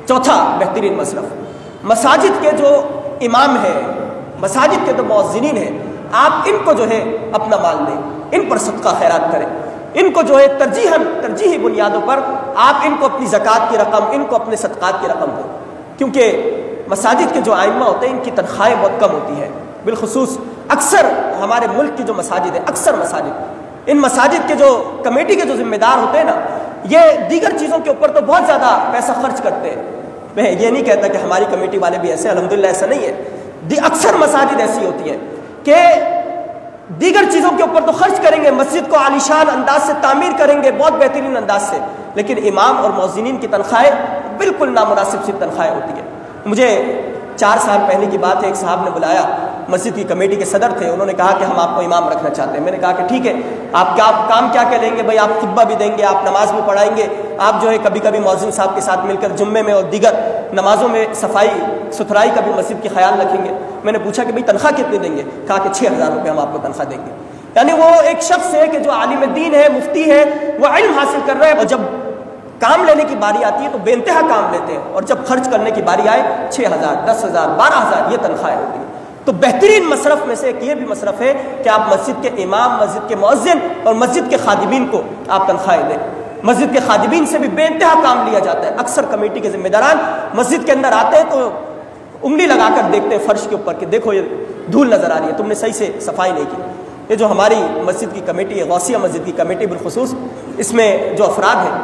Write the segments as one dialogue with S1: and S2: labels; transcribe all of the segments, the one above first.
S1: چوتھا بہترین مصرف، مساجد کے جو امام ہیں، مساجد کے جو مؤذنین ہیں، آپ ان کو جو ہے اپنا مال دیں، ان پر صدقہ خیرات کریں، ان کو جو ہے ترجیحی بنیادوں پر آپ ان کو اپنی زکوٰۃ کی رقم، ان کو اپنے صدقات کی رقم دیں، کیونکہ مساجد کے جو ائمہ ہوتے ہیں ان کی تنخواہیں بہت کم ہوتی ہیں، بالخصوص اکثر ہمارے ملک کی جو مساجد ہیں، اکثر مساجد، ان مساجد کے جو کمیٹی کے جو ذمہ دار ہوتے ہیں نا، یہ دیگر چیزوں کے اوپر تو بہت زیادہ پیسہ خرچ کرتے ہیں۔ میں یہ نہیں کہتا کہ ہماری کمیٹی والے بھی ایسے، الحمدللہ ایسا نہیں ہے، اکثر مساجد ایسی ہوتی ہیں کہ دیگر چیزوں کے اوپر تو خرچ کریں گے، مسجد کو عالیشان انداز سے تعمیر کریں گے، بہت بہترین انداز سے، لیکن امام اور مؤذنین کی تنخواہیں بالکل نامناسب سی تنخواہیں ہوتی ہیں۔ مجھے 4 سال پہلے کی بات ہے، ایک صاحب نے بلایا، مسجد کی کمیٹی کے صدر تھے، انہوں نے کہا کہ ہم آپ کو امام رکھنا چاہتے ہیں۔ میں نے کہا کہ ٹھیک ہے، آپ کام کیا لیں گے بھائی؟ آپ خطبہ بھی دیں گے، آپ نماز بھی پڑھائیں گے، آپ جو ہے کبھی کبھی مؤذن صاحب کے ساتھ مل کر جمعے میں اور دیگر نمازوں میں صفائی ستھرائی کا بھی مسجد کی خیال رکھیں گے۔ میں نے پوچھا کہ بھائی تنخواہ کتنی دیں گے؟ کہا کہ 6000 روپے ہم آپ کو تنخواہ دیں گے۔ یعنی وہ ایک شخص ہے کہ جو عالم دین ہے، مفتی ہے، وہ علم حاصل کر رہا ہے، اور جب کام لینے کی باری آتی ہے تو بے انتہا کام لیتے ہیں، اور جب خرچ کرنے کی باری آئے 6000 10000 12000 یہ تنخواہیں ہوتی ہیں۔ تو بہترین مصرف میں سے ایک یہ بھی مصرف ہے کہ آپ مسجد کے امام، مسجد کے مؤذن اور مسجد کے خادمین کو آپ تنخواہیں دیں۔ مسجد کے خادمین سے بھی بے انتہا کام لیا جاتا ہے۔ اکثر کمیٹی کے ذمہ داران مسجد کے اندر آتے ہیں تو انگلی لگا کر دیکھتے ہیں فرش کے اوپر کہ دیکھو یہ دھول نظر آ رہی ہے، تم نے صحیح سے صفائی نہیں کی۔ یہ جو ہماری مسجد کی کمیٹی ہے، غوثیہ مسجد کی کمیٹی بالخصوص، اس میں جو افراد ہیں،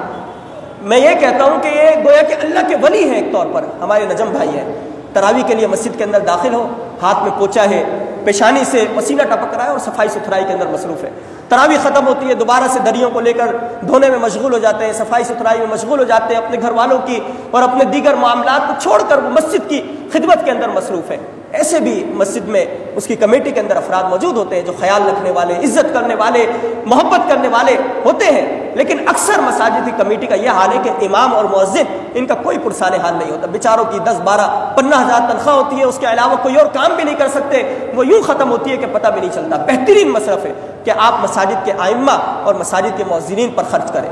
S1: میں یہ کہتا ہوں کہ یہ گویا کہ اللہ کے ولی ہیں ایک طور پر، ہمارے نجم بھائی ہیں۔ تراویح کے لیے مسجد کے اندر داخل ہو، ہاتھ میں پوچا ہے، پیشانی سے پسینہ ٹپک رہا ہے، اور صفائی ستھرائی کے اندر مصروف ہے۔ تراویح ختم ہوتی ہے، دوبارہ سے دریوں کو لے کر دھونے میں مشغول ہو جاتے ہیں، صفائی ستھرائی میں مشغول ہو جاتے ہیں، اپنے گھر والوں کی اور اپنے دیگر معاملات کو چھوڑ کر وہ مسجد کی خدمت کے اندر مصروف ہے۔ ایسے بھی مسجد میں اس کی کمیٹی کے اندر افراد موجود ہوتے ہیں جو خیال رکھنے والے، عزت کرنے والے، محبت کرنے والے ہوتے ہیں، لیکن اکثر مساجد کی کمیٹی کا یہ حال ہے کہ امام اور مؤذن ان کا کوئی پرسان حال نہیں ہوتا، بیچاروں کی 10 12 15 ہزار تنخواہ ہوتی ہے، اس کے علاوہ کوئی اور کام بھی نہیں کر سکتے، وہ یوں ختم ہوتی ہے کہ پتہ بھی نہیں چلتا۔ بہترین مصرف ہے کہ آپ مساجد کے ائمہ اور مساجد کے مؤذنین پر خرچ کریں۔